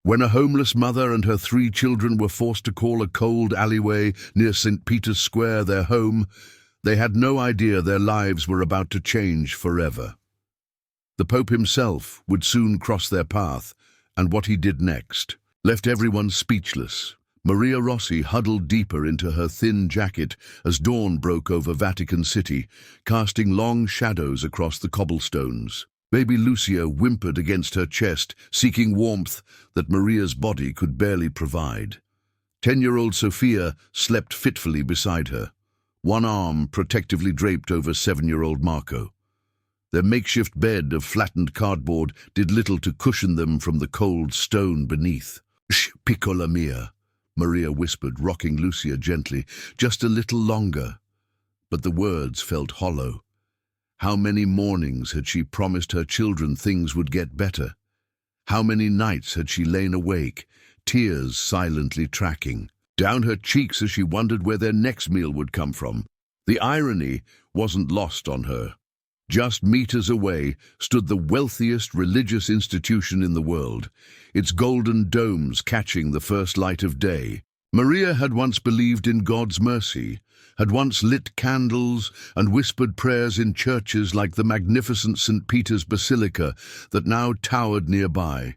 When a homeless mother and her 3 children were forced to call a cold alleyway near St. Peter's Square their home, they had no idea their lives were about to change forever. The Pope himself would soon cross their path, and what he did next left everyone speechless. Maria Rossi huddled deeper into her thin jacket as dawn broke over Vatican City, casting long shadows across the cobblestones. Baby Lucia whimpered against her chest, seeking warmth that Maria's body could barely provide. 10-year-old Sophia slept fitfully beside her, one arm protectively draped over 7-year-old Marco. Their makeshift bed of flattened cardboard did little to cushion them from the cold stone beneath. "Shh, piccola mia," Maria whispered, rocking Lucia gently. "Just a little longer." But the words felt hollow. How many mornings had she promised her children things would get better? How many nights had she lain awake, tears silently tracking down her cheeks as she wondered where their next meal would come from? The irony wasn't lost on her. Just meters away stood the wealthiest religious institution in the world, its golden domes catching the first light of day. Maria had once believed in God's mercy, had once lit candles and whispered prayers in churches like the magnificent St. Peter's Basilica that now towered nearby.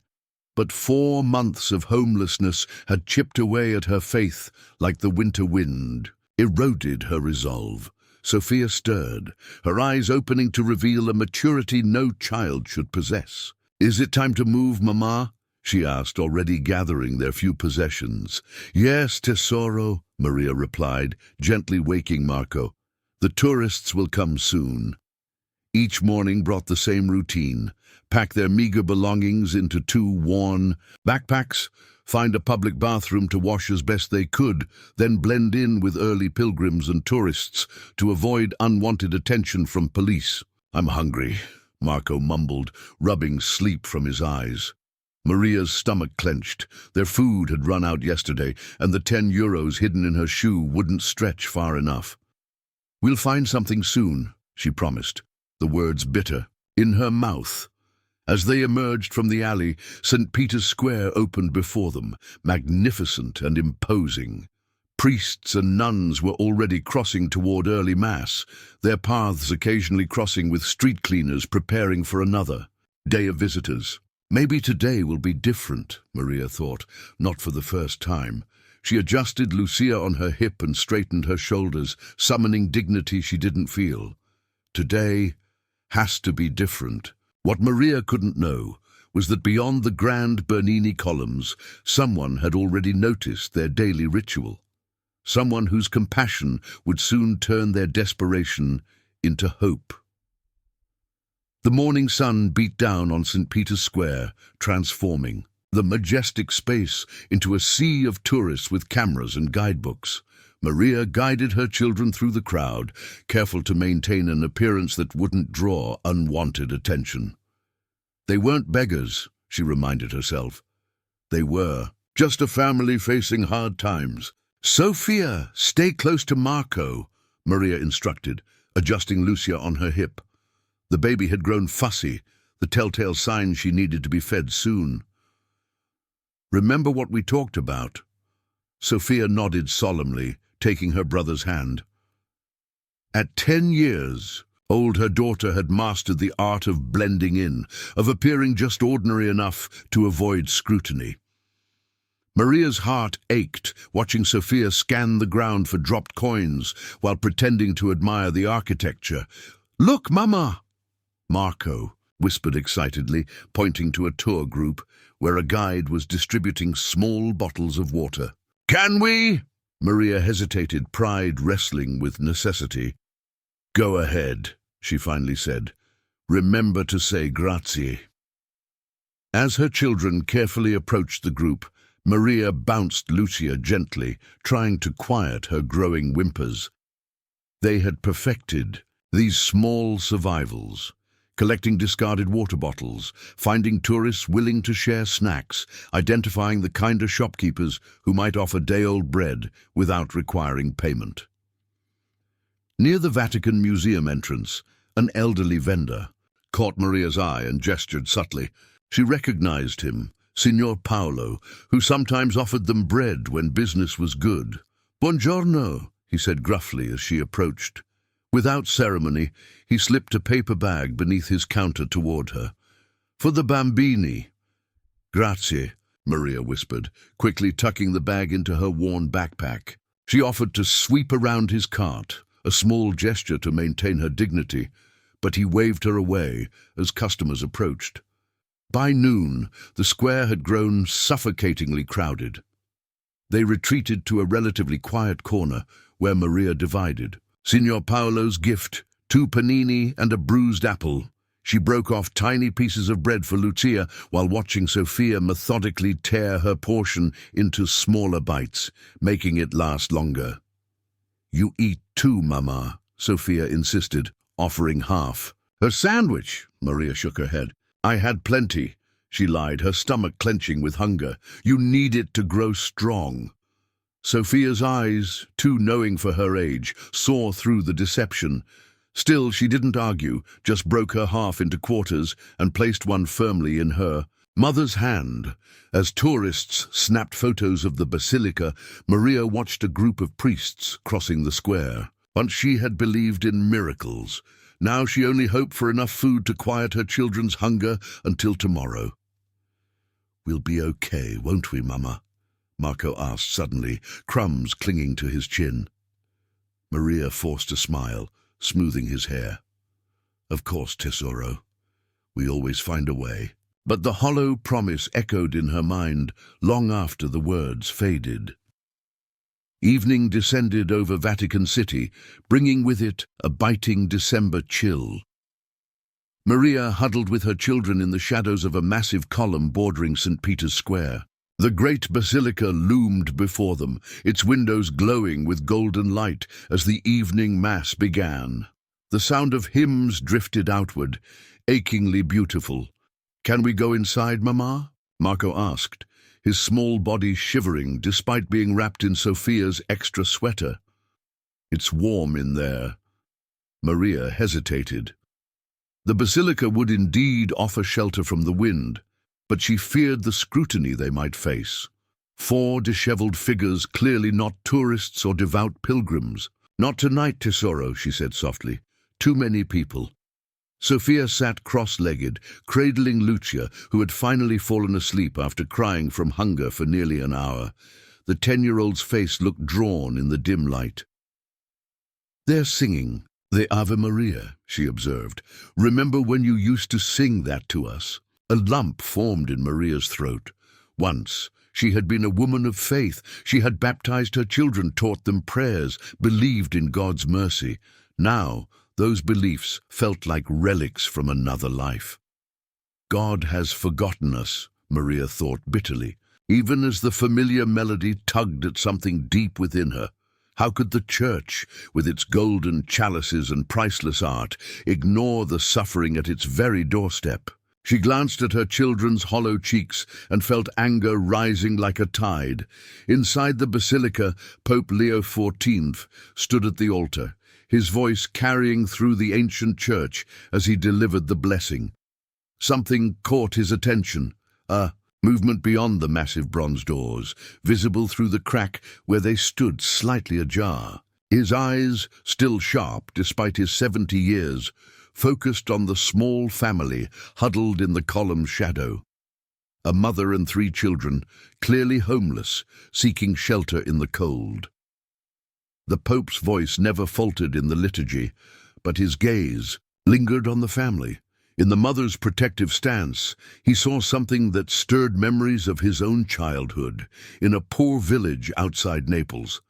But 4 months of homelessness had chipped away at her faith like the winter wind, eroded her resolve. Sophia stirred, her eyes opening to reveal a maturity no child should possess. "Is it time to move, Mama?" she asked, already gathering their few possessions. "Yes, tesoro," Maria replied, gently waking Marco. "The tourists will come soon." Each morning brought the same routine: pack their meager belongings into 2 worn backpacks, find a public bathroom to wash as best they could, then blend in with early pilgrims and tourists to avoid unwanted attention from police. "I'm hungry," Marco mumbled, rubbing sleep from his eyes. Maria's stomach clenched. Their food had run out yesterday, and the 10 euros hidden in her shoe wouldn't stretch far enough. "We'll find something soon," she promised, the words bitter in her mouth. As they emerged from the alley, St. Peter's Square opened before them, magnificent and imposing. Priests and nuns were already crossing toward early mass, their paths occasionally crossing with street cleaners preparing for another day of visitors. Maybe today will be different, Maria thought, not for the first time. She adjusted Lucia on her hip and straightened her shoulders, summoning dignity she didn't feel. Today has to be different. What Maria couldn't know was that beyond the grand Bernini columns, someone had already noticed their daily ritual. Someone whose compassion would soon turn their desperation into hope. The morning sun beat down on St. Peter's Square, transforming the majestic space into a sea of tourists with cameras and guidebooks. Maria guided her children through the crowd, careful to maintain an appearance that wouldn't draw unwanted attention. They weren't beggars, she reminded herself. They were just a family facing hard times. "Sophia, stay close to Marco," Maria instructed, adjusting Lucia on her hip. The baby had grown fussy, the telltale sign she needed to be fed soon. "Remember what we talked about?" Sophia nodded solemnly, taking her brother's hand. At 10 years old, her daughter had mastered the art of blending in, of appearing just ordinary enough to avoid scrutiny. Maria's heart ached, watching Sophia scan the ground for dropped coins while pretending to admire the architecture. "Look, Mama!" Marco whispered excitedly, pointing to a tour group where a guide was distributing small bottles of water. "Can we?" Maria hesitated, pride wrestling with necessity. "Go ahead," she finally said. "Remember to say grazie." As her children carefully approached the group, Maria bounced Lucia gently, trying to quiet her growing whimpers. They had perfected these small survivals, collecting discarded water bottles, finding tourists willing to share snacks, identifying the kinder shopkeepers who might offer day-old bread without requiring payment. Near the Vatican Museum entrance, an elderly vendor caught Maria's eye and gestured subtly. She recognized him, Signor Paolo, who sometimes offered them bread when business was good. "Buongiorno," he said gruffly as she approached. Without ceremony, he slipped a paper bag beneath his counter toward her. "For the bambini." "Grazie," Maria whispered, quickly tucking the bag into her worn backpack. She offered to sweep around his cart, a small gesture to maintain her dignity, but he waved her away as customers approached. By noon, the square had grown suffocatingly crowded. They retreated to a relatively quiet corner where Maria divided. Signor Paolo's gift, 2 panini and a bruised apple. She broke off tiny pieces of bread for Lucia while watching Sophia methodically tear her portion into smaller bites, making it last longer. "You eat too, Mama," Sophia insisted, offering half. "Her sandwich," Maria shook her head. "I had plenty," she lied, her stomach clenching with hunger. "You need it to grow strong." Sophia's eyes, too knowing for her age, saw through the deception. Still, she didn't argue, just broke her half into quarters and placed one firmly in her mother's hand. As tourists snapped photos of the basilica, Maria watched a group of priests crossing the square. Once she had believed in miracles. Now she only hoped for enough food to quiet her children's hunger until tomorrow. "We'll be okay, won't we, Mama?" Marco asked suddenly, crumbs clinging to his chin. Maria forced a smile, smoothing his hair. "Of course, tesoro. We always find a way." But the hollow promise echoed in her mind long after the words faded. Evening descended over Vatican City, bringing with it a biting December chill. Maria huddled with her children in the shadows of a massive column bordering St. Peter's Square. The great basilica loomed before them, its windows glowing with golden light as the evening mass began. The sound of hymns drifted outward, achingly beautiful. "Can we go inside, Mama?" Marco asked, his small body shivering despite being wrapped in Sophia's extra sweater. "It's warm in there." Maria hesitated. The basilica would indeed offer shelter from the wind, but she feared the scrutiny they might face. 4 disheveled figures, clearly not tourists or devout pilgrims. "Not tonight, tesoro," she said softly. "Too many people." Sophia sat cross-legged, cradling Lucia, who had finally fallen asleep after crying from hunger for nearly an hour. The 10-year-old's face looked drawn in the dim light. "They're singing the Ave Maria," she observed. "Remember when you used to sing that to us?" A lump formed in Maria's throat. Once, she had been a woman of faith. She had baptized her children, taught them prayers, believed in God's mercy. Now, those beliefs felt like relics from another life. "God has forgotten us," Maria thought bitterly, even as the familiar melody tugged at something deep within her. How could the church, with its golden chalices and priceless art, ignore the suffering at its very doorstep? She glanced at her children's hollow cheeks and felt anger rising like a tide. Inside the basilica, Pope Leo XIV stood at the altar, his voice carrying through the ancient church as he delivered the blessing. Something caught his attention, a movement beyond the massive bronze doors, visible through the crack where they stood slightly ajar. His eyes, still sharp despite his 70 years, focused on the small family huddled in the column's shadow. A mother and 3 children, clearly homeless, seeking shelter in the cold. The Pope's voice never faltered in the liturgy, but his gaze lingered on the family. In the mother's protective stance, he saw something that stirred memories of his own childhood, in a poor village outside Naples.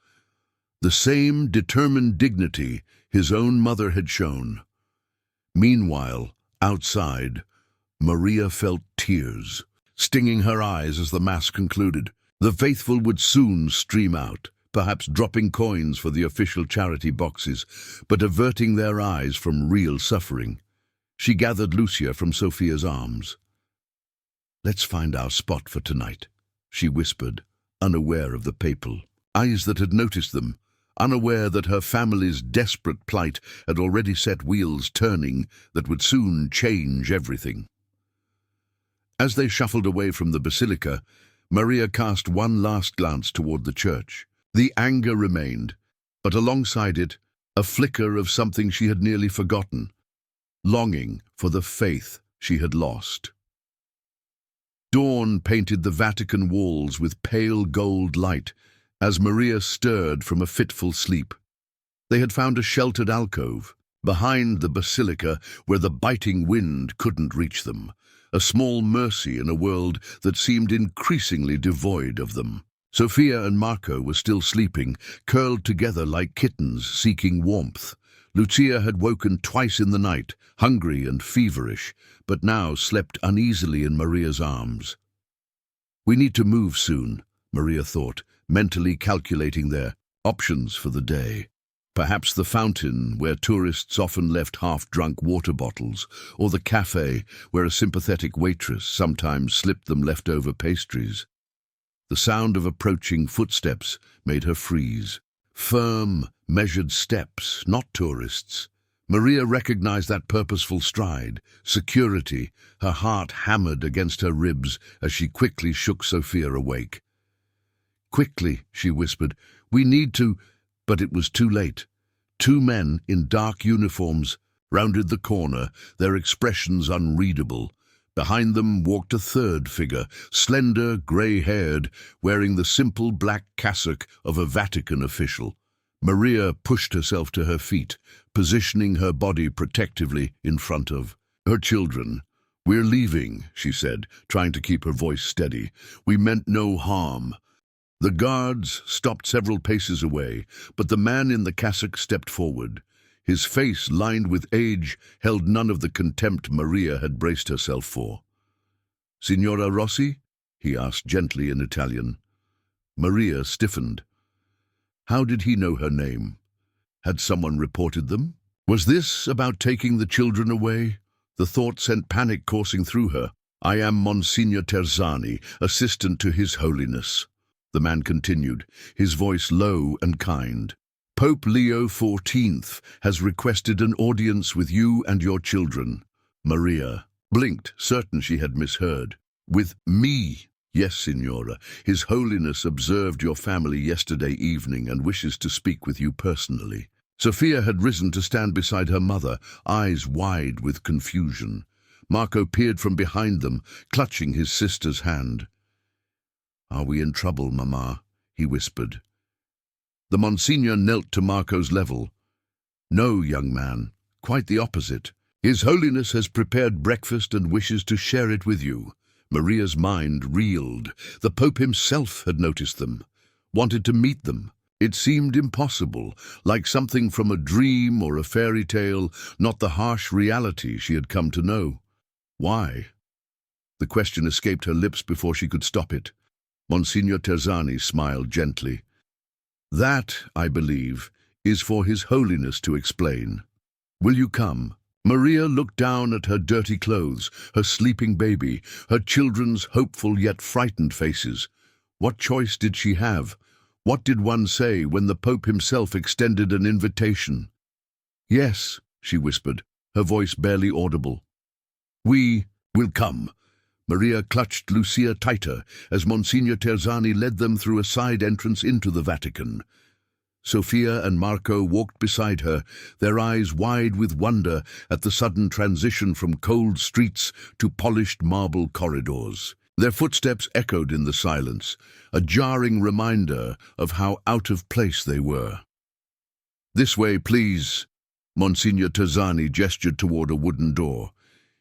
The same determined dignity his own mother had shown. Meanwhile, outside, Maria felt tears, stinging her eyes as the Mass concluded. The faithful would soon stream out, perhaps dropping coins for the official charity boxes, but averting their eyes from real suffering. She gathered Lucia from Sophia's arms. "Let's find our spot for tonight," she whispered, unaware of the papal eyes that had noticed them, unaware that her family's desperate plight had already set wheels turning that would soon change everything. As they shuffled away from the basilica, Maria cast one last glance toward the church. The anger remained, but alongside it, a flicker of something she had nearly forgotten, longing for the faith she had lost. Dawn painted the Vatican walls with pale gold light as Maria stirred from a fitful sleep. They had found a sheltered alcove, behind the basilica where the biting wind couldn't reach them, a small mercy in a world that seemed increasingly devoid of them. Sophia and Marco were still sleeping, curled together like kittens seeking warmth. Lucia had woken twice in the night, hungry and feverish, but now slept uneasily in Maria's arms. "We need to move soon," Maria thought, mentally calculating their options for the day. Perhaps the fountain, where tourists often left half-drunk water bottles, or the cafe, where a sympathetic waitress sometimes slipped them leftover pastries. The sound of approaching footsteps made her freeze. Firm, measured steps, not tourists. Maria recognized that purposeful stride, security, her heart hammered against her ribs as she quickly shook Sophia awake. "Quickly," she whispered, "we need to—" But it was too late. Two men in dark uniforms rounded the corner, their expressions unreadable. Behind them walked a third figure, slender, grey-haired, wearing the simple black cassock of a Vatican official. Maria pushed herself to her feet, positioning her body protectively in front of her children. "We're leaving," she said, trying to keep her voice steady. "We meant no harm." The guards stopped several paces away, but the man in the cassock stepped forward. His face, lined with age, held none of the contempt Maria had braced herself for. "Signora Rossi?" he asked gently in Italian. Maria stiffened. How did he know her name? Had someone reported them? Was this about taking the children away? The thought sent panic coursing through her. "I am Monsignor Terzani, assistant to His Holiness," the man continued, his voice low and kind. "Pope Leo XIV has requested an audience with you and your children." Maria blinked, certain she had misheard. "With me?" "Yes, Signora. His Holiness observed your family yesterday evening and wishes to speak with you personally." Sophia had risen to stand beside her mother, eyes wide with confusion. Marco peered from behind them, clutching his sister's hand. "Are we in trouble, Mama?" he whispered. The Monsignor knelt to Marco's level. "No, young man, quite the opposite. His Holiness has prepared breakfast and wishes to share it with you." Maria's mind reeled. The Pope himself had noticed them, wanted to meet them. It seemed impossible, like something from a dream or a fairy tale, not the harsh reality she had come to know. Why? The question escaped her lips before she could stop it. Monsignor Terzani smiled gently. "That, I believe, is for His Holiness to explain. Will you come?" Maria looked down at her dirty clothes, her sleeping baby, her children's hopeful yet frightened faces. What choice did she have? What did one say when the Pope himself extended an invitation? "Yes," she whispered, her voice barely audible. "We will come." Maria clutched Lucia tighter as Monsignor Terzani led them through a side entrance into the Vatican. Sophia and Marco walked beside her, their eyes wide with wonder at the sudden transition from cold streets to polished marble corridors. Their footsteps echoed in the silence, a jarring reminder of how out of place they were. "This way, please." Monsignor Terzani gestured toward a wooden door.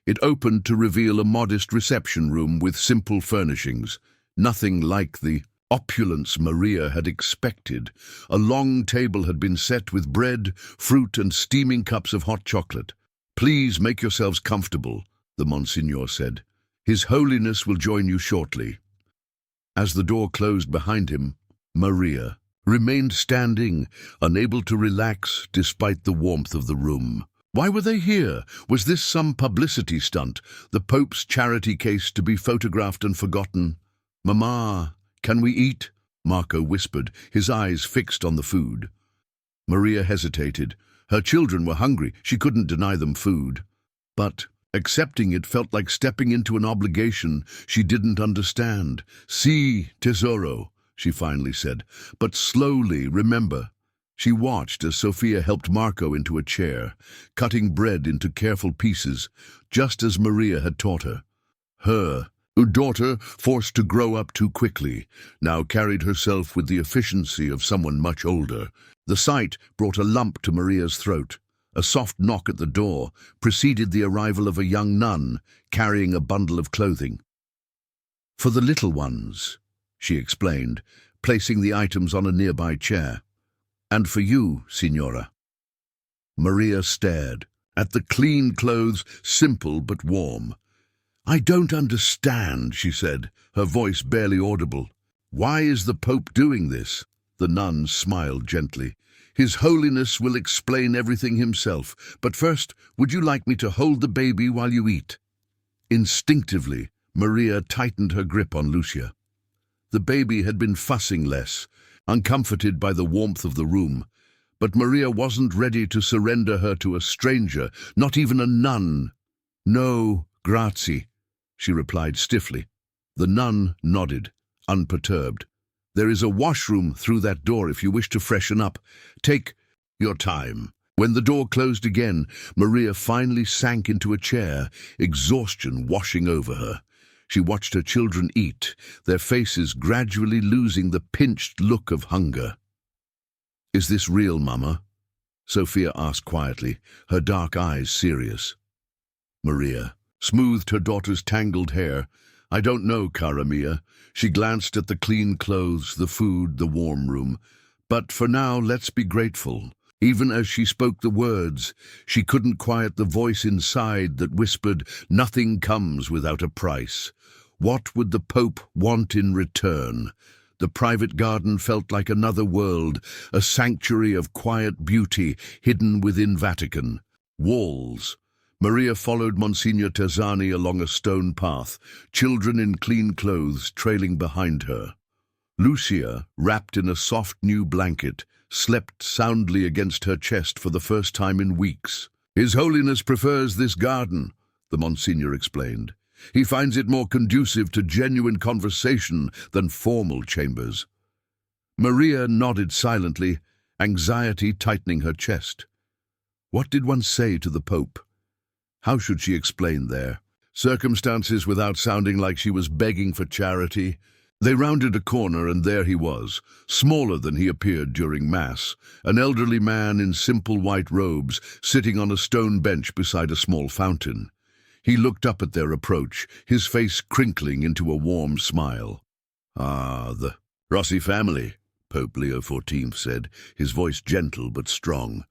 It opened to reveal a modest reception room with simple furnishings, nothing like the opulence Maria had expected. A long table had been set with bread, fruit, and steaming cups of hot chocolate. "Please make yourselves comfortable," the Monsignor said. "His Holiness will join you shortly." As the door closed behind him, Maria remained standing, unable to relax despite the warmth of the room. Why were they here? Was this some publicity stunt, the Pope's charity case to be photographed and forgotten? "Mama, can we eat?" Marco whispered, his eyes fixed on the food. Maria hesitated. Her children were hungry. She couldn't deny them food. But Accepting it felt like stepping into an obligation she didn't understand. "Si, tesoro," she finally said, "but slowly, remember." She watched as Sophia helped Marco into a chair, cutting bread into careful pieces, just as Maria had taught her. Her daughter, forced to grow up too quickly, now carried herself with the efficiency of someone much older. The sight brought a lump to Maria's throat. A soft knock at the door preceded the arrival of a young nun carrying a bundle of clothing. "For the little ones," she explained, placing the items on a nearby chair. "And for you, Signora." Maria stared at the clean clothes, simple but warm. "I don't understand," she said, her voice barely audible. "Why is the Pope doing this?" The nun smiled gently. "His Holiness will explain everything himself, but first, would you like me to hold the baby while you eat?" Instinctively, Maria tightened her grip on Lucia. The baby had been fussing less, uncomforted by the warmth of the room, but Maria wasn't ready to surrender her to a stranger, not even a nun. "No, grazie," she replied stiffly. The nun nodded, unperturbed. "There is a washroom through that door if you wish to freshen up. Take your time." When the door closed again, Maria finally sank into a chair, exhaustion washing over her. She watched her children eat, their faces gradually losing the pinched look of hunger. "Is this real, Mama?" Sophia asked quietly, her dark eyes serious. Maria smoothed her daughter's tangled hair. "I don't know, cara mia." She glanced at the clean clothes, the food, the warm room. "But for now, let's be grateful." Even as she spoke the words, she couldn't quiet the voice inside that whispered, "Nothing comes without a price." What would the Pope want in return? The private garden felt like another world, a sanctuary of quiet beauty hidden within Vatican. Walls. Maria followed Monsignor Terzani along a stone path, children in clean clothes trailing behind her. Lucia, wrapped in a soft new blanket, slept soundly against her chest for the first time in weeks. "His Holiness prefers this garden," the Monsignor explained. "He finds it more conducive to genuine conversation than formal chambers." Maria nodded silently, anxiety tightening her chest. What did one say to the Pope? How should she explain their circumstances without sounding like she was begging for charity? They rounded a corner and there he was, smaller than he appeared during Mass, an elderly man in simple white robes, sitting on a stone bench beside a small fountain. He looked up at their approach, his face crinkling into a warm smile. "Ah, the Rossi family," Pope Leo XIV said, his voice gentle but strong.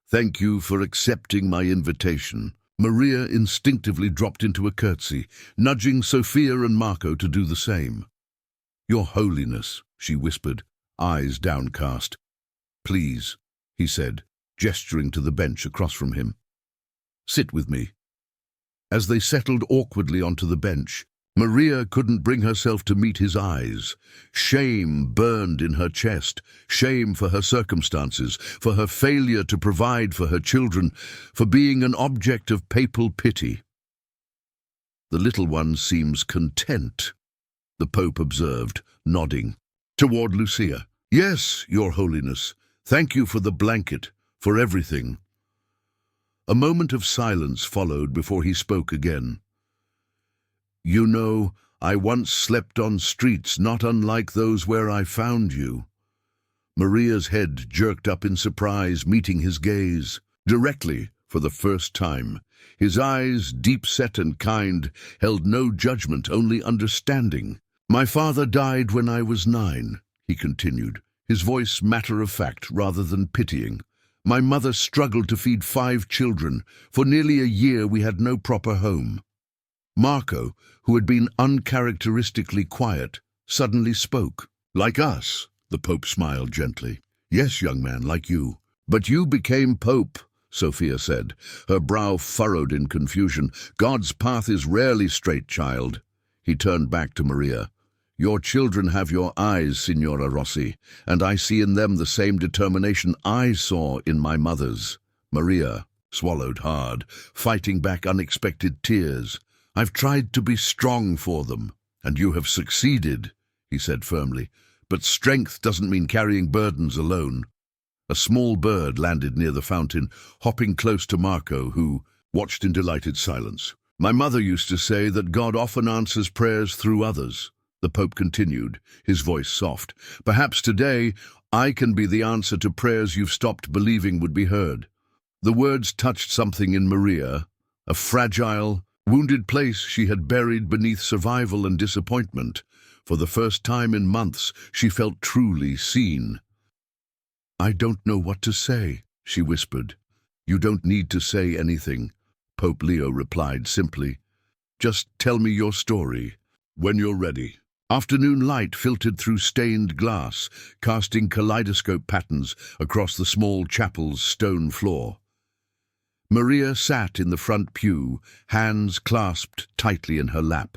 "Thank you for accepting my invitation." Maria instinctively dropped into a curtsy, nudging Sophia and Marco to do the same. "Your Holiness," she whispered, eyes downcast. "Please," he said, gesturing to the bench across from him. "Sit with me." As they settled awkwardly onto the bench, Maria couldn't bring herself to meet his eyes. Shame burned in her chest, shame for her circumstances, for her failure to provide for her children, for being an object of papal pity. "The little one seems content," the Pope observed, nodding. Toward Lucia. "Yes, Your Holiness. Thank you for the blanket, for everything." A moment of silence followed before he spoke again. "You know, I once slept on streets not unlike those where I found you." Maria's head jerked up in surprise, meeting his gaze. Directly, for the first time. His eyes, deep-set and kind, held no judgment, only understanding. "My father died when I was 9, he continued, his voice matter-of-fact rather than pitying. "My mother struggled to feed 5 children. For nearly a year we had no proper home." Marco, who had been uncharacteristically quiet, suddenly spoke. "Like us," the Pope smiled gently. "Yes, young man, like you. But you became Pope," Sophia said, her brow furrowed in confusion. "God's path is rarely straight, child." He turned back to Maria. "Your children have your eyes, Signora Rossi, and I see in them the same determination I saw in my mother's." Maria swallowed hard, fighting back unexpected tears. "I've tried to be strong for them, and you have succeeded," he said firmly. "But strength doesn't mean carrying burdens alone." A small bird landed near the fountain, hopping close to Marco, who watched in delighted silence. "My mother used to say that God often answers prayers through others," the Pope continued, his voice soft. "Perhaps today I can be the answer to prayers you've stopped believing would be heard." The words touched something in Maria, a fragile, wounded place she had buried beneath survival and disappointment. For the first time in months, she felt truly seen. "I don't know what to say," she whispered. "You don't need to say anything," Pope Leo replied simply. "Just tell me your story when you're ready." Afternoon light filtered through stained glass, casting kaleidoscope patterns across the small chapel's stone floor. Maria sat in the front pew, hands clasped tightly in her lap.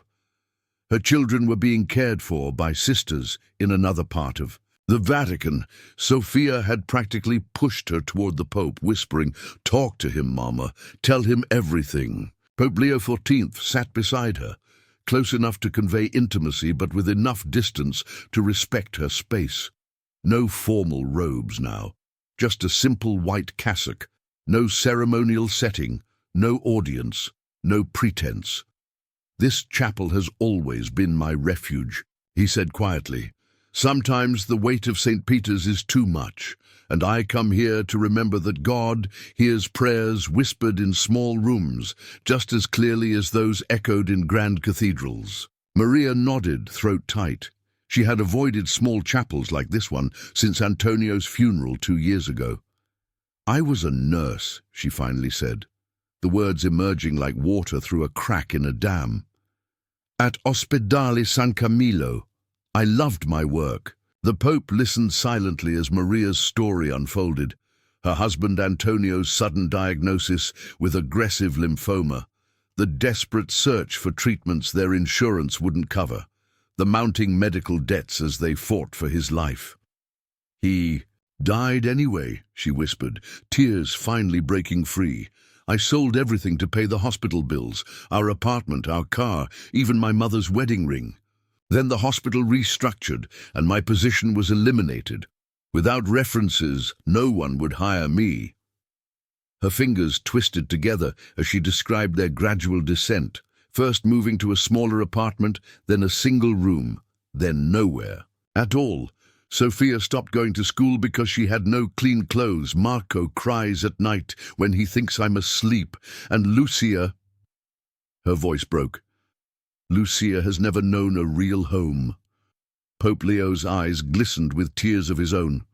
Her children were being cared for by sisters in another part of the Vatican. Sophia had practically pushed her toward the Pope, whispering, "Talk to him, Mama. Tell him everything." Pope Leo XIV sat beside her, close enough to convey intimacy but with enough distance to respect her space. No formal robes now, just a simple white cassock, no ceremonial setting, no audience, no pretense. "This chapel has always been my refuge," he said quietly. "Sometimes the weight of St. Peter's is too much, and I come here to remember that God hears prayers whispered in small rooms just as clearly as those echoed in grand cathedrals." Maria nodded, throat tight. She had avoided small chapels like this one since Antonio's funeral 2 years ago. "I was a nurse," she finally said, the words emerging like water through a crack in a dam. "At Ospedale San Camillo. I loved my work." The Pope listened silently as Maria's story unfolded. Her husband Antonio's sudden diagnosis with aggressive lymphoma, the desperate search for treatments their insurance wouldn't cover, the mounting medical debts as they fought for his life. "He died anyway," she whispered, tears finally breaking free. "I sold everything to pay the hospital bills, our apartment, our car, even my mother's wedding ring. Then the hospital restructured, and my position was eliminated. Without references, no one would hire me." Her fingers twisted together as she described their gradual descent, first moving to a smaller apartment, then a single room, then nowhere at all. Sophia stopped going to school because she had no clean clothes. Marco cries at night when he thinks I'm asleep. And Lucia... Her voice broke. "Lucia has never known a real home." Pope Leo's eyes glistened with tears of his own.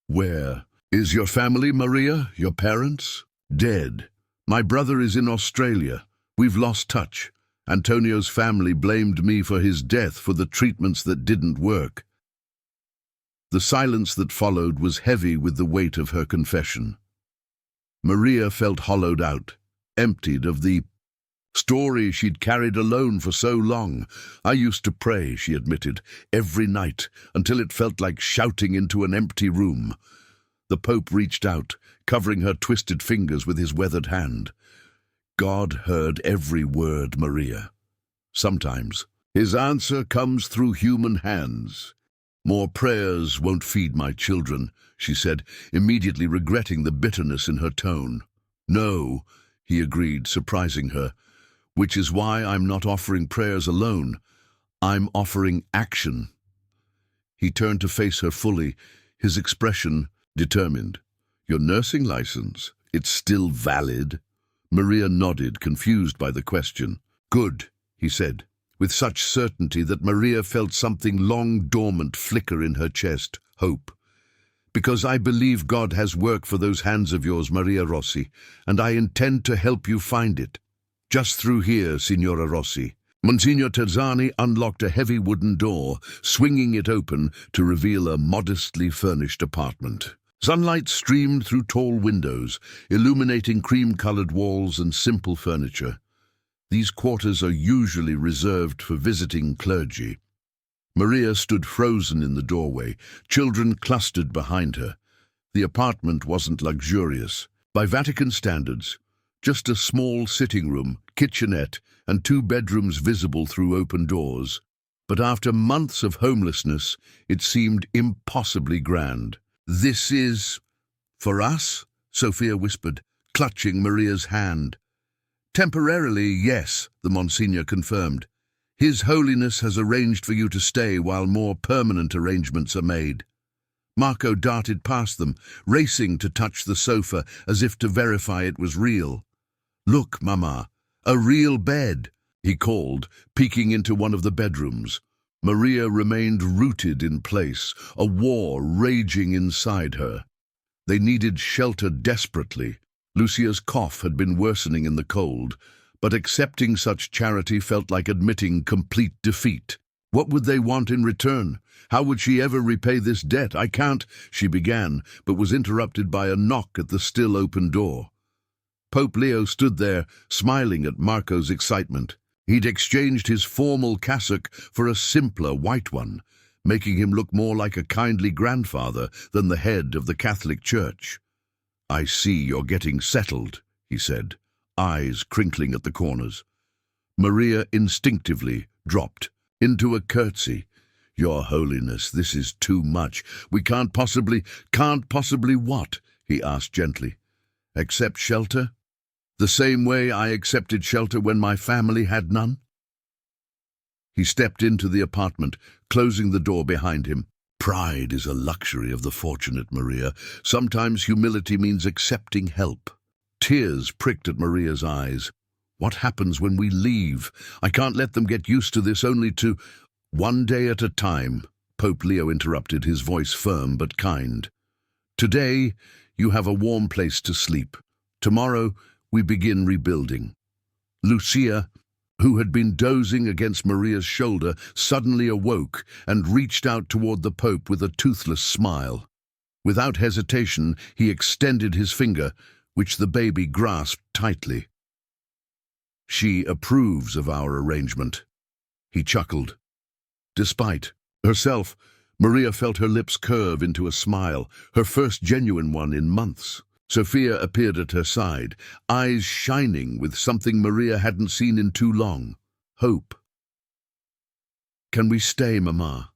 "Where is your family, Maria? Your parents?" "Dead. My brother is in Australia. We've lost touch. Antonio's family blamed me for his death for the treatments that didn't work." The silence that followed was heavy with the weight of her confession. Maria felt hollowed out, emptied of the story she'd carried alone for so long. "I used to pray," she admitted, "every night, until it felt like shouting into an empty room." The Pope reached out, covering her twisted fingers with his weathered hand. "God heard every word, Maria. Sometimes his answer comes through human hands." "More prayers won't feed my children," she said, immediately regretting the bitterness in her tone. "No," he agreed, surprising her, "which is why I'm not offering prayers alone. I'm offering action." He turned to face her fully, his expression determined. "Your nursing license, it's still valid?" Maria nodded, confused by the question. "Good," he said, with such certainty that Maria felt something long dormant flicker in her chest, hope. "Because I believe God has work for those hands of yours, Maria Rossi, and I intend to help you find it. Just through here, Signora Rossi." Monsignor Terzani unlocked a heavy wooden door, swinging it open to reveal a modestly furnished apartment. Sunlight streamed through tall windows, illuminating cream-colored walls and simple furniture. These quarters are usually reserved for visiting clergy. Maria stood frozen in the doorway, children clustered behind her. The apartment wasn't luxurious. By Vatican standards, just a small sitting room, kitchenette, and 2 bedrooms visible through open doors. But after months of homelessness, it seemed impossibly grand. "This is for us?" Sophia whispered, clutching Maria's hand. "Temporarily, yes," the Monsignor confirmed. "His Holiness has arranged for you to stay while more permanent arrangements are made." Marco darted past them, racing to touch the sofa as if to verify it was real. "Look, Mama, a real bed," he called, peeking into one of the bedrooms. Maria remained rooted in place, a war raging inside her. They needed shelter desperately. Lucia's cough had been worsening in the cold, but accepting such charity felt like admitting complete defeat. What would they want in return? How would she ever repay this debt? "I can't," she began, but was interrupted by a knock at the still open door. Pope Leo stood there, smiling at Marco's excitement. He'd exchanged his formal cassock for a simpler white one, making him look more like a kindly grandfather than the head of the Catholic Church. "I see you're getting settled," he said, eyes crinkling at the corners. Maria instinctively dropped into a curtsy. "Your Holiness, this is too much. We can't possibly what?" he asked gently. "Accept shelter? The same way I accepted shelter when my family had none?" He stepped into the apartment, closing the door behind him. "Pride is a luxury of the fortunate, Maria. Sometimes humility means accepting help." Tears pricked at Maria's eyes. "What happens when we leave? I can't let them get used to this, only to—" "One day at a time," Pope Leo interrupted, his voice firm but kind. "Today, you have a warm place to sleep. Tomorrow, we begin rebuilding." Lucia, who had been dozing against Maria's shoulder, suddenly awoke and reached out toward the Pope with a toothless smile. Without hesitation, he extended his finger, which the baby grasped tightly. "She approves of our arrangement," he chuckled. Despite herself, Maria felt her lips curve into a smile, her first genuine one in months. Sophia appeared at her side, eyes shining with something Maria hadn't seen in too long: hope. "Can we stay, Mama?"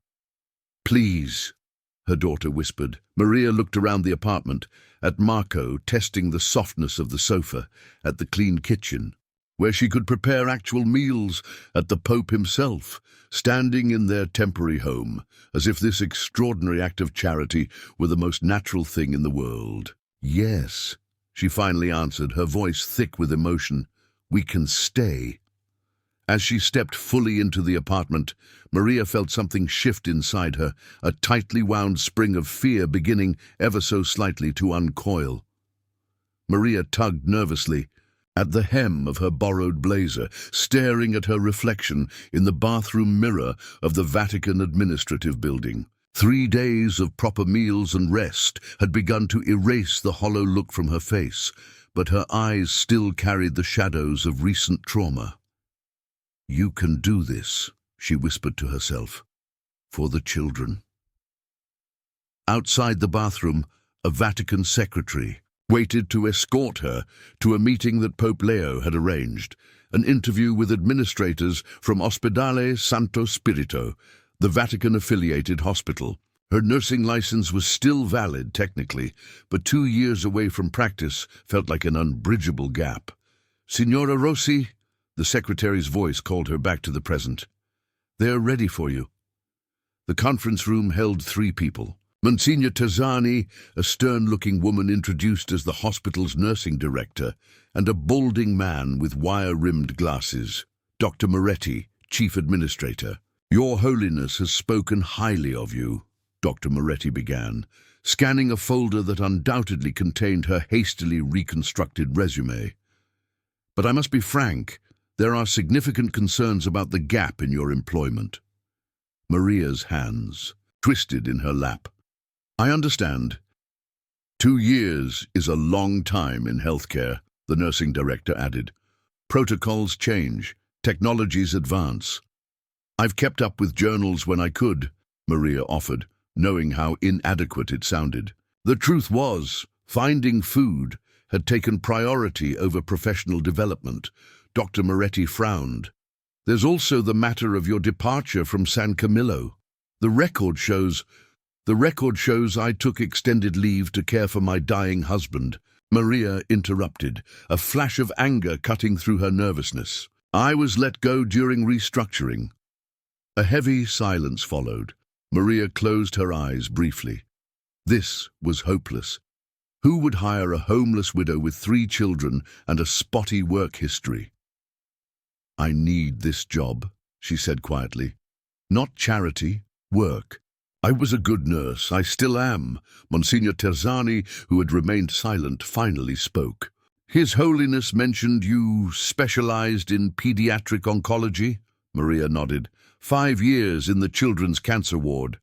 "Please," her daughter whispered. Maria looked around the apartment, at Marco testing the softness of the sofa, at the clean kitchen, where she could prepare actual meals, at the Pope himself, standing in their temporary home, as if this extraordinary act of charity were the most natural thing in the world. "Yes," she finally answered, her voice thick with emotion. "We can stay." As she stepped fully into the apartment, Maria felt something shift inside her, a tightly wound spring of fear beginning ever so slightly to uncoil. Maria tugged nervously at the hem of her borrowed blazer, staring at her reflection in the bathroom mirror of the Vatican Administrative Building. 3 days of proper meals and rest had begun to erase the hollow look from her face, but her eyes still carried the shadows of recent trauma. "You can do this," she whispered to herself, "for the children." Outside the bathroom, a Vatican secretary waited to escort her to a meeting that Pope Leo had arranged, an interview with administrators from Ospedale Santo Spirito, the Vatican-affiliated hospital. Her nursing license was still valid technically, but 2 years away from practice felt like an unbridgeable gap. "Signora Rossi," the secretary's voice called her back to the present. "They're ready for you." The conference room held 3 people. Monsignor Tazzani, a stern-looking woman introduced as the hospital's nursing director, and a balding man with wire-rimmed glasses, Dr. Moretti, chief administrator. "Your Holiness has spoken highly of you," Dr. Moretti began, scanning a folder that undoubtedly contained her hastily reconstructed resume. "But I must be frank, there are significant concerns about the gap in your employment." Maria's hands twisted in her lap. "I understand. 2 years is a long time in healthcare," the nursing director added. "Protocols change, technologies advance." "I've kept up with journals when I could," Maria offered, knowing how inadequate it sounded. The truth was, finding food, had taken priority over professional development. Dr. Moretti frowned. There's also the matter of your departure from San Camillo. The record shows I took extended leave to care for my dying husband. Maria interrupted, a flash of anger cutting through her nervousness. I was let go during restructuring. A heavy silence followed. Maria closed her eyes briefly. This was hopeless. Who would hire a homeless widow with 3 children and a spotty work history? I need this job, she said quietly. Not charity, work. I was a good nurse, I still am. Monsignor Terzani, who had remained silent, finally spoke. His Holiness mentioned you specialized in pediatric oncology? Maria nodded. 5 years in the children's cancer ward.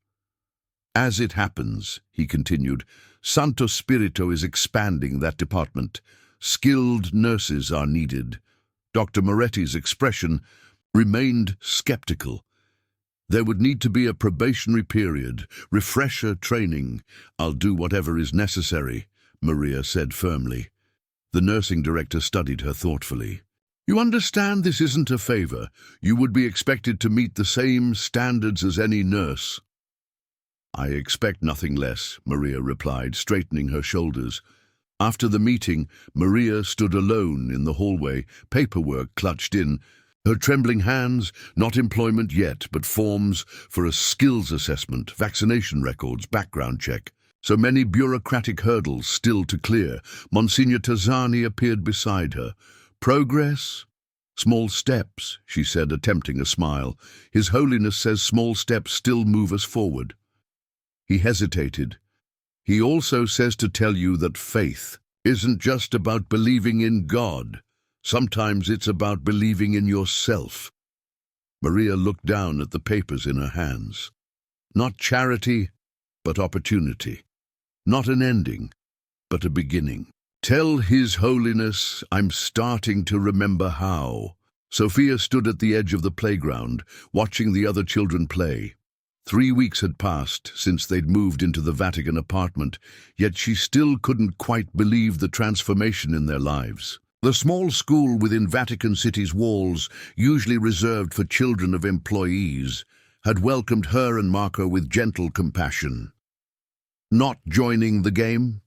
As it happens, he continued, Santo Spirito is expanding that department. Skilled nurses are needed. Dr. Moretti's expression remained skeptical. There would need to be a probationary period, refresher training. I'll do whatever is necessary, Maria said firmly. The nursing director studied her thoughtfully. You understand this isn't a favor. You would be expected to meet the same standards as any nurse. I expect nothing less, Maria replied, straightening her shoulders. After the meeting, Maria stood alone in the hallway, paperwork clutched in, her trembling hands, not employment yet, but forms for a skills assessment, vaccination records, background check. So many bureaucratic hurdles still to clear. Monsignor Terzani appeared beside her. Progress? Small steps, she said, attempting a smile. His Holiness says small steps still move us forward. He hesitated. He also says to tell you that faith isn't just about believing in God. Sometimes it's about believing in yourself. Maria looked down at the papers in her hands. Not charity, but opportunity. Not an ending, but a beginning. Tell His Holiness I'm starting to remember how. Sophia stood at the edge of the playground, watching the other children play. 3 weeks had passed since they'd moved into the Vatican apartment, yet she still couldn't quite believe the transformation in their lives. The small school within Vatican City's walls, usually reserved for children of employees, had welcomed her and Marco with gentle compassion. Not joining the game?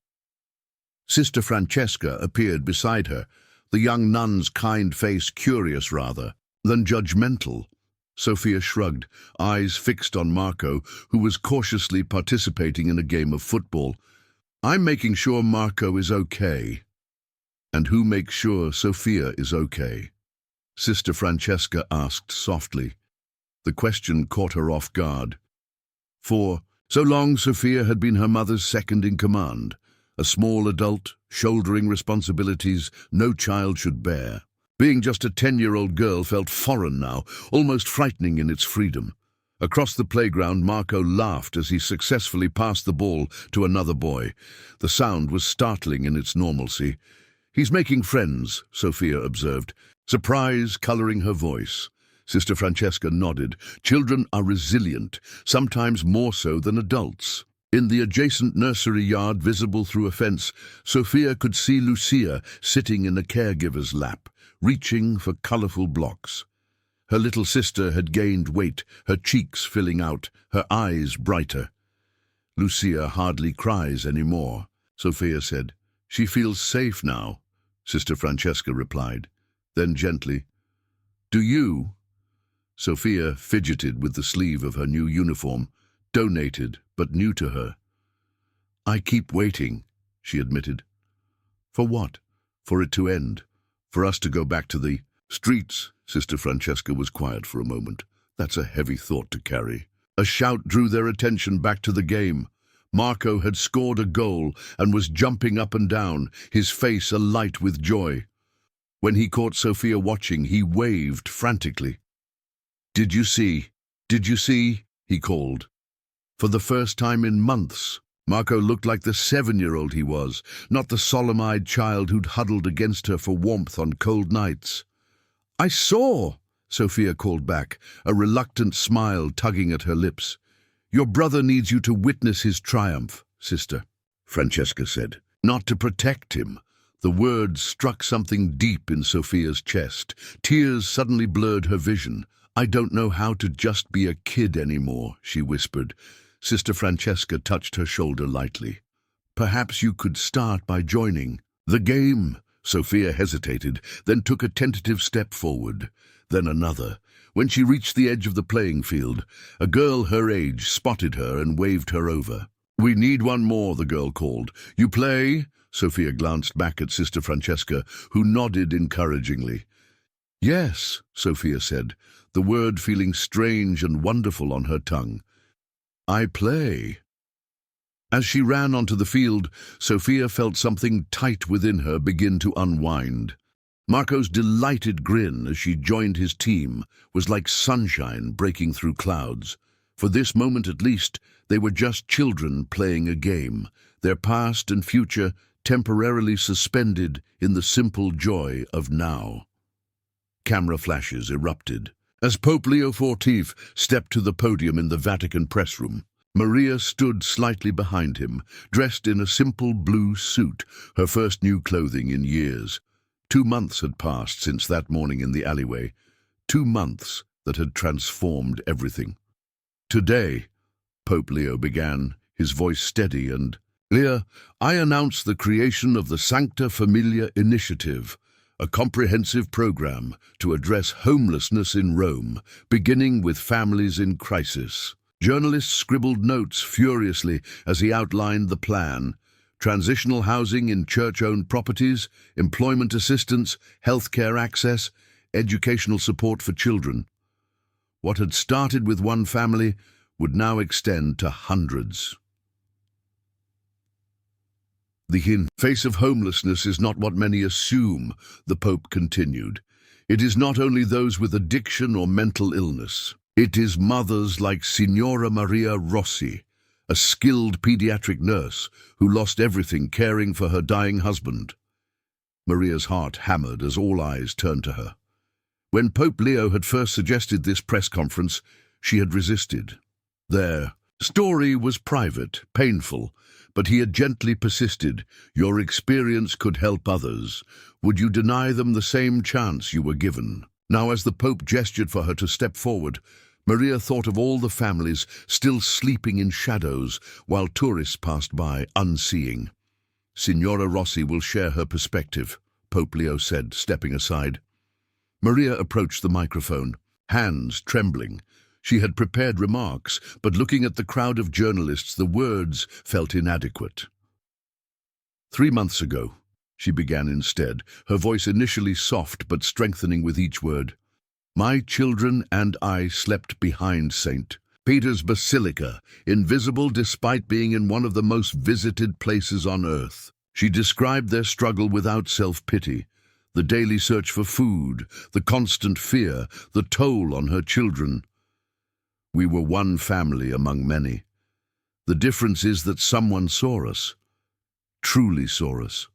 Sister Francesca appeared beside her, the young nun's kind face curious rather than judgmental. Sophia shrugged, eyes fixed on Marco, who was cautiously participating in a game of football. I'm making sure Marco is okay. And who makes sure Sophia is okay? Sister Francesca asked softly. The question caught her off guard. For so long Sophia had been her mother's second in command, a small adult, shouldering responsibilities no child should bear. Being just a 10-year-old girl felt foreign now, almost frightening in its freedom. Across the playground, Marco laughed as he successfully passed the ball to another boy. The sound was startling in its normalcy. He's making friends, Sophia observed, surprise coloring her voice. Sister Francesca nodded. Children are resilient, sometimes more so than adults. In the adjacent nursery yard, visible through a fence, Sophia could see Lucia sitting in a caregiver's lap, reaching for colorful blocks. Her little sister had gained weight, her cheeks filling out, her eyes brighter. Lucia hardly cries anymore, Sophia said. She feels safe now, Sister Francesca replied. Then gently, Do you? Sophia fidgeted with the sleeve of her new uniform, donated but new to her. I keep waiting, she admitted. For what? For it to end. For us to go back to the streets. Sister Francesca was quiet for a moment. That's a heavy thought to carry. A shout drew their attention back to the game. Marco had scored a goal and was jumping up and down, his face alight with joy. When he caught Sophia watching, he waved frantically. Did you see? Did you see? He called. For the first time in months, Marco looked like the 7-year-old he was, not the solemn-eyed child who'd huddled against her for warmth on cold nights. I saw, Sophia called back, a reluctant smile tugging at her lips. Your brother needs you to witness his triumph, Sister, Francesca said. Not to protect him, The words struck something deep in Sophia's chest. Tears suddenly blurred her vision. "I don't know how to just be a kid anymore," she whispered. Sister Francesca touched her shoulder lightly. "Perhaps you could start by joining." "The game?" Sophia hesitated, then took a tentative step forward, then another. When she reached the edge of the playing field, a girl her age spotted her and waved her over. "We need one more," the girl called. "You play?" Sophia glanced back at Sister Francesca, who nodded encouragingly. "Yes," Sophia said, the word feeling strange and wonderful on her tongue. "I play." As she ran onto the field, Sophia felt something tight within her begin to unwind. Marco's delighted grin as she joined his team was like sunshine breaking through clouds. For this moment at least, they were just children playing a game, their past and future temporarily suspended in the simple joy of now. Camera flashes erupted. As Pope Leo XIV stepped to the podium in the Vatican press room, Maria stood slightly behind him, dressed in a simple blue suit, her first new clothing in years. 2 months had passed since that morning in the alleyway. 2 months that had transformed everything. "Today," Pope Leo began, his voice steady and clear, "I announce the creation of the Sancta Familia Initiative, a comprehensive program to address homelessness in Rome, beginning with families in crisis." Journalists scribbled notes furiously as he outlined the plan: transitional housing in church-owned properties, employment assistance, healthcare access, educational support for children. What had started with one family would now extend to hundreds. "The face of homelessness is not what many assume," the Pope continued. "It is not only those with addiction or mental illness. It is mothers like Signora Maria Rossi, a skilled pediatric nurse who lost everything caring for her dying husband." Maria's heart hammered as all eyes turned to her. When Pope Leo had first suggested this press conference, she had resisted. Their story was private, painful, but he had gently persisted. "Your experience could help others. Would you deny them the same chance you were given?" Now, as the Pope gestured for her to step forward, Maria thought of all the families still sleeping in shadows while tourists passed by, unseeing. "Signora Rossi will share her perspective," Pope Leo said, stepping aside. Maria approached the microphone, hands trembling. She had prepared remarks, but looking at the crowd of journalists, the words felt inadequate. "3 months ago," she began instead, her voice initially soft but strengthening with each word, "my children and I slept behind St. Peter's Basilica, invisible despite being in one of the most visited places on earth." She described their struggle without self-pity, the daily search for food, the constant fear, the toll on her children. "We were one family among many. The difference is that someone saw us, truly saw us."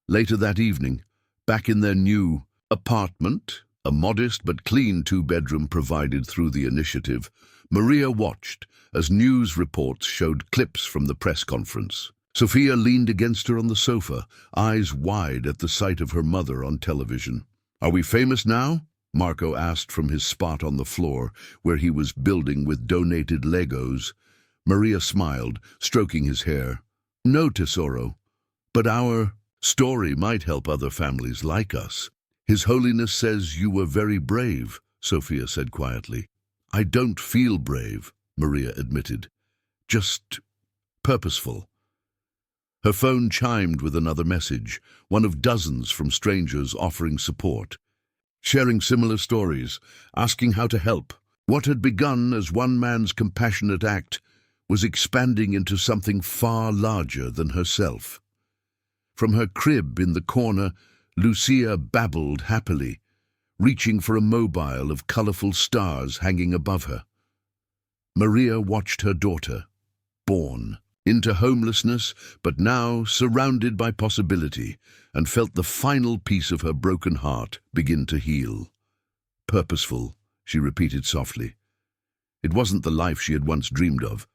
Later that evening, back in their new apartment, a modest but clean 2-bedroom provided through the initiative, Maria watched as news reports showed clips from the press conference. Sophia leaned against her on the sofa, eyes wide at the sight of her mother on television. "Are we famous now?" Marco asked from his spot on the floor, where he was building with donated Legos. Maria smiled, stroking his hair. "No, Tesoro, but our story might help other families like us." "His Holiness says you were very brave," Sophia said quietly. "I don't feel brave," Maria admitted. "Just purposeful." Her phone chimed with another message, one of dozens from strangers offering support, sharing similar stories, asking how to help. What had begun as one man's compassionate act was expanding into something far larger than herself. From her crib in the corner, Lucia babbled happily, reaching for a mobile of colorful stars hanging above her. Maria watched her daughter, born into homelessness, but now surrounded by possibility, and felt the final piece of her broken heart begin to heal. "Purposeful," she repeated softly. It wasn't the life she had once dreamed of,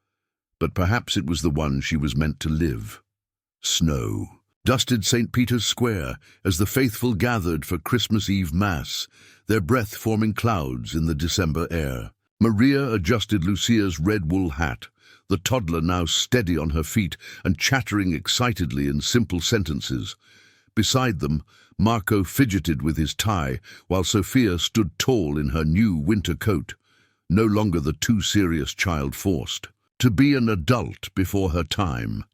but perhaps it was the one she was meant to live. Snow. dusted St. Peter's Square as the faithful gathered for Christmas Eve Mass, their breath forming clouds in the December air. Maria adjusted Lucia's red wool hat, the toddler now steady on her feet and chattering excitedly in simple sentences. Beside them, Marco fidgeted with his tie, while Sophia stood tall in her new winter coat, no longer the too serious child forced to be an adult before her time.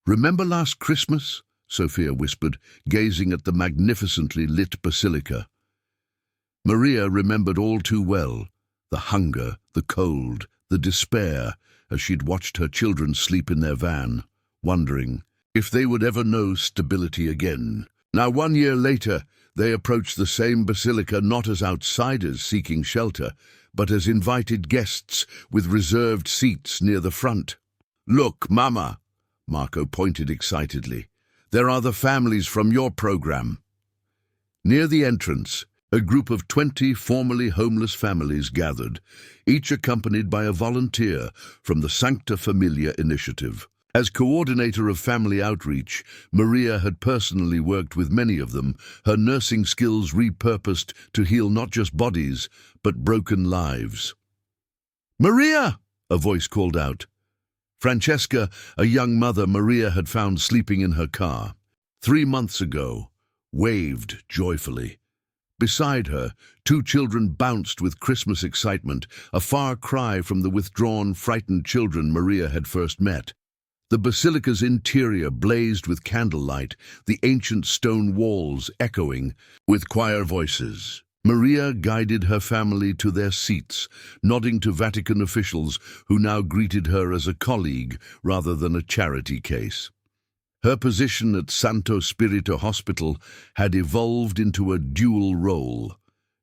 "Remember last Christmas?" Sophia whispered, gazing at the magnificently lit basilica. Maria remembered all too well, the hunger, the cold, the despair, as she'd watched her children sleep in their van, wondering if they would ever know stability again. Now 1 year later, they approached the same basilica not as outsiders seeking shelter, but as invited guests with reserved seats near the front. "Look, Mama," Marco pointed excitedly. "There are the families from your program." Near the entrance, a group of 20 formerly homeless families gathered, each accompanied by a volunteer from the Sancta Familia initiative. As coordinator of family outreach, Maria had personally worked with many of them, her nursing skills repurposed to heal not just bodies, but broken lives. "Maria!" a voice called out. Francesca, a young mother Maria had found sleeping in her car 3 months ago, waved joyfully. Beside her, 2 children bounced with Christmas excitement, a far cry from the withdrawn, frightened children Maria had first met. The basilica's interior blazed with candlelight, the ancient stone walls echoing with choir voices. Maria guided her family to their seats, nodding to Vatican officials who now greeted her as a colleague rather than a charity case. Her position at Santo Spirito Hospital had evolved into a dual role,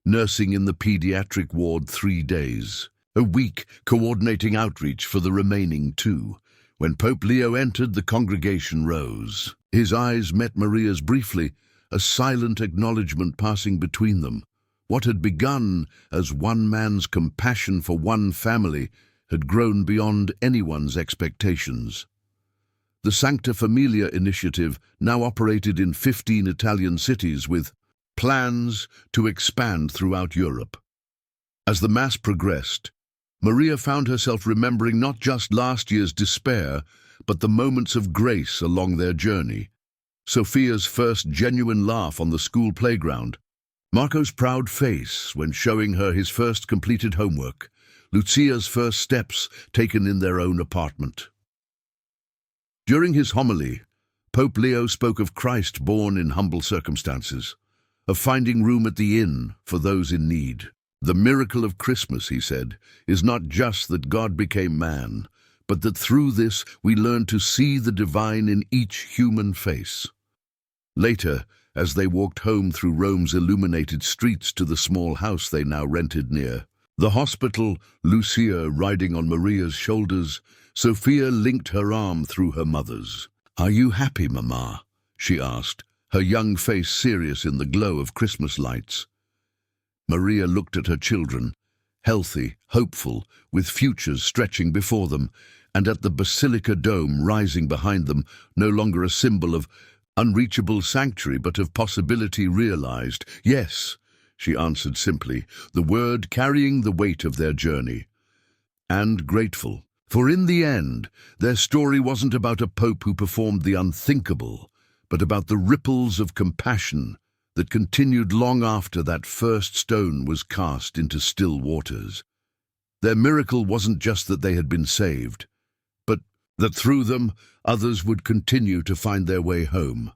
nursing in the pediatric ward 3 days, a week coordinating outreach for the remaining 2. When Pope Leo entered, the congregation rose. His eyes met Maria's briefly, a silent acknowledgement passing between them. What had begun as one man's compassion for one family had grown beyond anyone's expectations. The Sancta Familia initiative now operated in 15 Italian cities with plans to expand throughout Europe. As the Mass progressed, Maria found herself remembering not just last year's despair, but the moments of grace along their journey. Sophia's first genuine laugh on the school playground, Marco's proud face when showing her his first completed homework, Lucia's first steps taken in their own apartment. During his homily, Pope Leo spoke of Christ born in humble circumstances, of finding room at the inn for those in need. "The miracle of Christmas," he said, "is not just that God became man, but that through this we learn to see the divine in each human face." Later, as they walked home through Rome's illuminated streets to the small house they now rented near the hospital, Lucia riding on Maria's shoulders, Sophia linked her arm through her mother's. "Are you happy, Mama?" she asked, her young face serious in the glow of Christmas lights. Maria looked at her children, healthy, hopeful, with futures stretching before them, and at the basilica dome rising behind them, no longer a symbol of unreachable sanctuary, but of possibility realized. "Yes," she answered simply, the word carrying the weight of their journey. And grateful. For in the end, their story wasn't about a pope who performed the unthinkable, but about the ripples of compassion that continued long after that first stone was cast into still waters. Their miracle wasn't just that they had been saved, but that through them others would continue to find their way home.